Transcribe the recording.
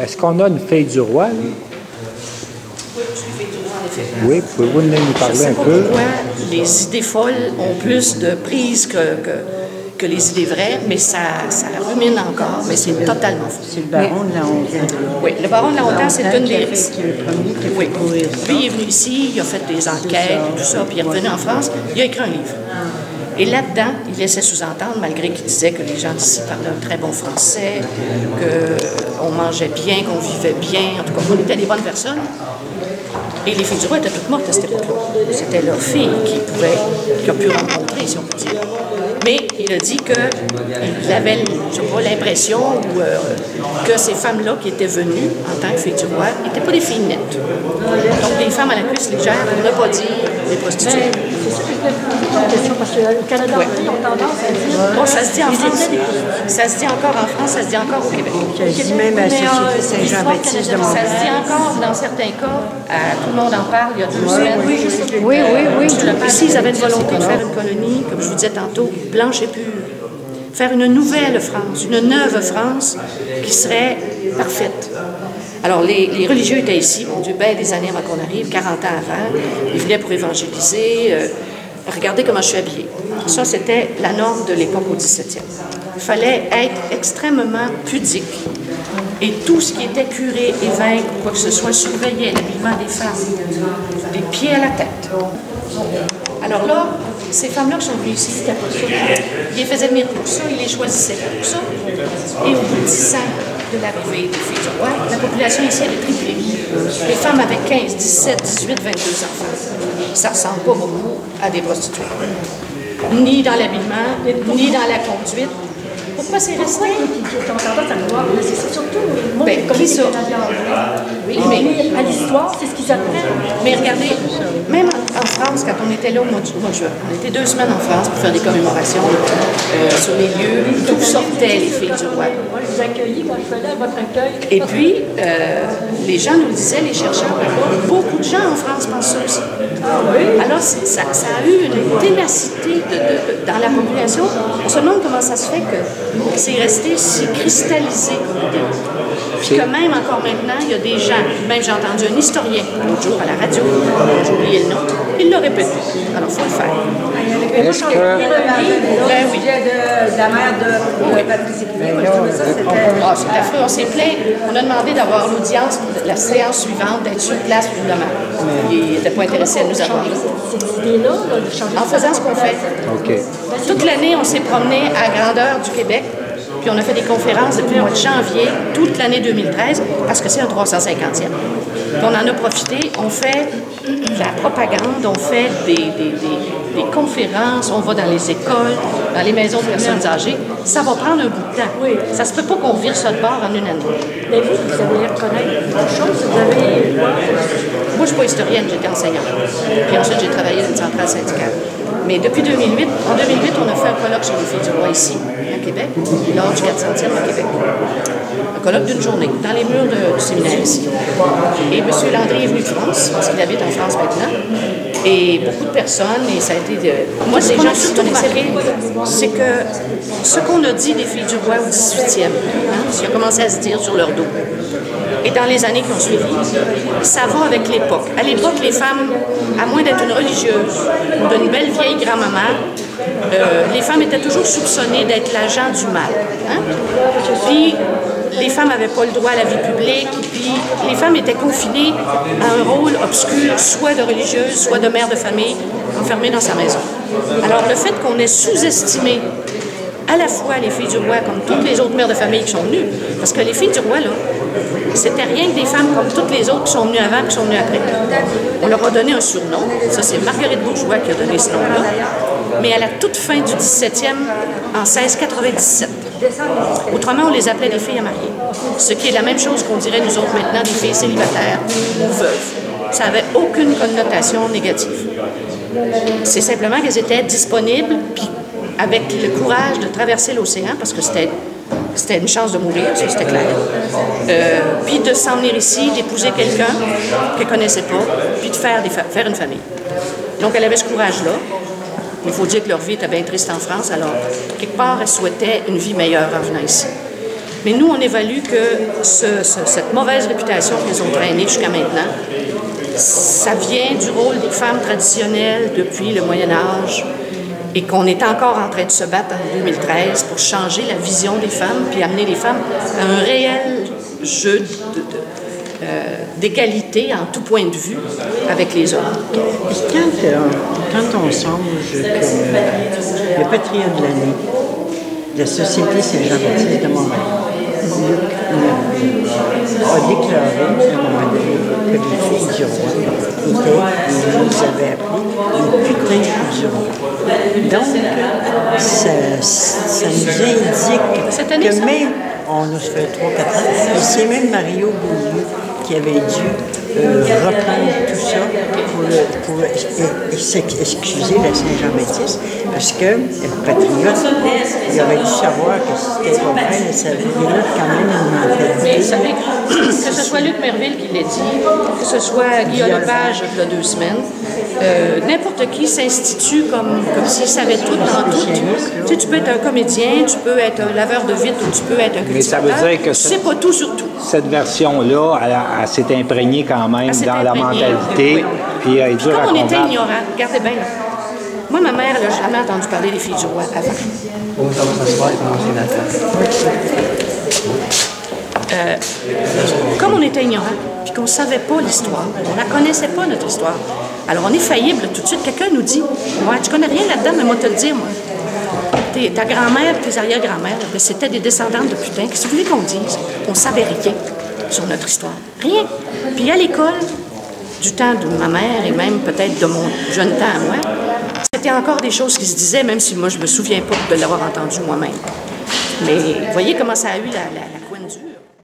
Est-ce qu'on a une fille du roi? Là? Oui, je suis fille du roi, en effet. Oui, pouvez-vous nous parler un peu? Je sais pas pourquoi les idées folles ont plus de prise que les idées vraies, mais ça rumine encore, mais c'est totalement faux. C'est le baron de la Hontan. Oui, le baron de la Hontan, c'est une des... Qui est le premier qui a Oui. fait courir ça. Lui, il est venu ici, il a fait des enquêtes et tout ça, puis il est revenu en France, il a écrit un livre. Et là-dedans, il laissait sous-entendre, malgré qu'il disait que les gens d'ici parlaient un très bon français, qu'on mangeait bien, qu'on vivait bien, en tout cas, qu'on était des bonnes personnes. Et les filles du roi étaient toutes mortes à cette époque-là. C'était leur fille qui a pu rencontrer, si on peut dire. Mais il a dit qu'il avait, je sais pas, l'impression que ces femmes-là qui étaient venues en tant que filles du roi n'étaient pas des filles nettes. Donc, des femmes à la cuisse légère, on n'a pas dit des prostituées. C'est ça que je voulais poser une question, parce que le Canada entier ont tendance à dire... Bon, ça se dit en France. Ça se dit encore en France, ça se dit encore au Québec. Qui a dit même à la Société Saint-Jean-Baptiste de Ça se Montréal. dit encore dans certains cas, tout le monde en parle, il y a 2 semaines. Oui. Ici, ils avaient une volonté de faire une colonie, comme je vous disais tantôt, blanche et pure. Faire une nouvelle France, une neuve France qui serait parfaite. Alors, les religieux étaient ici, mon Dieu, bien des années avant qu'on arrive, 40 ans avant. Ils venaient pour évangéliser. Regardez comment je suis habillée. Ça, c'était la norme de l'époque au 17e. Il fallait être extrêmement pudique. Et tout ce qui était curé, évêque, quoi que ce soit, surveillait l'habillement des femmes, des pieds à la tête. Alors là, ces femmes-là qui sont venues ici, c'était pas ça. Ils les faisaient venir pour ça, ils les choisissaient pour ça. Et au bout de 10 ans de l'arrivée des filles du roi, la population ici avait triplé. Les femmes avaient 15, 17, 18, 22 enfants. Ça ne ressemble pas beaucoup à des prostituées. Ni dans l'habillement, ni dans la conduite. Pourquoi c'est resté? Qui ont tendance à vouloir, c'est surtout le monde Qui ça? Oui, mais à l'histoire, c'est ce qu'ils apprennent. Mais regardez, même en France, quand on était là au mois de juin, on était 2 semaines en France pour faire des commémorations sur les lieux, d'où sortaient les filles du roi. Moi, je vous accueillis quand je suis allée à votre accueil. Et puis, les gens nous le disaient, les chercheurs, beaucoup de gens en France pensent ça aussi. Alors, ça a eu une ténacité dans la population. On se demande comment ça se fait que c'est resté si cristallisé comme idée. Puis que même encore maintenant, il y a des gens, même j'ai entendu un historien l'autre jour à la radio, j'ai oublié le nom, il l'a répété. Alors, il faut le faire. Est-ce que... Ben oui. De la mère de Patrice Écuyer. Ah, c'est affreux. On s'est plaint. On a demandé d'avoir l'audience pour la séance suivante, d'être sur place pour demain. Il n'était pas intéressé à nous avoir. Cette idée-là, de changer En faisant ce qu'on fait. OK. Toute l'année, on s'est promené à grandeur du Québec. Puis on a fait des conférences depuis le mois de janvier, toute l'année 2013, parce que c'est un 350e. Puis on en a profité. On fait de la propagande, on fait des conférences, on va dans les écoles, dans les maisons de personnes âgées. Ça va prendre un bout de temps. Oui. Ça se peut pas qu'on vire ça de bord en une année. Mais vous savez reconnaître quelque chose, vous avez... Moi, je ne suis pas historienne, j'étais enseignante. Puis ensuite, j'ai travaillé dans une centrale syndicale. Mais depuis 2008, en 2008, on a fait un colloque sur les filles du roi ici, à Québec, lors du 400e à Québec. Un colloque d'une journée, dans les murs du séminaire ici. Et M. Landry est venu de France, parce qu'il habite en France maintenant. Et beaucoup de personnes, et ça a été... Moi, les gens qui sont remarqué, c'est que ce qu'on a dit des filles du roi au 18e, ce qui a commencé à se dire sur leur dos, et dans les années qui ont suivi, ça va avec l'époque. À l'époque, les femmes, à moins d'être une religieuse ou d'une belle vieille grand-maman, les femmes étaient toujours soupçonnées d'être l'agent du mal. Hein? Puis, les femmes n'avaient pas le droit à la vie publique, puis les femmes étaient confinées à un rôle obscur, soit de religieuse, soit de mère de famille, enfermée dans sa maison. Alors, le fait qu'on ait sous-estimé à la fois les filles du roi comme toutes les autres mères de famille qui sont venues, parce que les filles du roi, là, c'était rien que des femmes comme toutes les autres qui sont venues avant et qui sont venues après. On leur a donné un surnom, ça c'est Marguerite Bourgeois qui a donné ce nom-là, mais à la toute fin du 17e, en 1697. Autrement, on les appelait des filles à marier, ce qui est la même chose qu'on dirait nous autres maintenant des filles célibataires ou veuves. Ça n'avait aucune connotation négative. C'est simplement qu'elles étaient disponibles, puis avec le courage de traverser l'océan, parce que c'était une chance de mourir, ça c'était clair. Puis de s'en venir ici, d'épouser quelqu'un qu'elle ne connaissait pas, puis de faire une famille. Donc elle avait ce courage-là. Il faut dire que leur vie était bien triste en France, alors quelque part, elles souhaitaient une vie meilleure en venant ici. Mais nous, on évalue que cette mauvaise réputation qu'ils ont traînée jusqu'à maintenant, ça vient du rôle des femmes traditionnelles depuis le Moyen Âge et qu'on est encore en train de se battre en 2013 pour changer la vision des femmes puis amener les femmes à un réel jeu d'égalité en tout point de vue avec les hommes. Quand on songe que le patriote de l'année de la Société Saint-Jean-Baptiste de Montréal, a déclaré à un moment donné que les filles du roi étaient, il nous avait appelé les putains du roi. Donc, ça nous indique que même, on nous fait 3-4 ans, et c'est même Mario Beaulieu qui avait dû reprendre tout ça pour excuser la Saint-Jean-Baptiste, parce que le patriote, il aurait dû savoir que c'était pas vrai, ça dénote quand même une mentalité. Mais ça que ce soit Luc Merville qui l'a dit, que ce soit Guillaume Lepage il y a 2 semaines, n'importe qui s'institue comme s'il savait tout dans tout. Tu sais, tu peux être un comédien, tu peux être un laveur de vitre ou tu peux être un cultivateur. Mais ça veut dire que tu sais pas tout sur tout. Cette version-là, elle s'est imprégnée quand même dans la mentalité, oui. Puis elle est dure à Comme on était combattre. ignorants, regardez bien. Moi, ma mère, elle n'a jamais entendu parler des filles du roi avant. Comme on était ignorants, puis qu'on ne savait pas l'histoire, on ne la connaissait pas, notre histoire. Alors, on est faillible. Tout de suite, quelqu'un nous dit « Ouais, tu connais rien là-dedans, mais moi, te le dire, moi. Ta grand-mère, tes arrière-grand-mères, c'était des descendantes de putains. Qu'est-ce que vous voulez qu'on dise? On ne savait rien sur notre histoire. Rien. Puis à l'école, du temps de ma mère et même peut-être de mon jeune temps à moi, c'était encore des choses qui se disaient, même si moi, je ne me souviens pas de l'avoir entendu moi-même. Mais voyez comment ça a eu la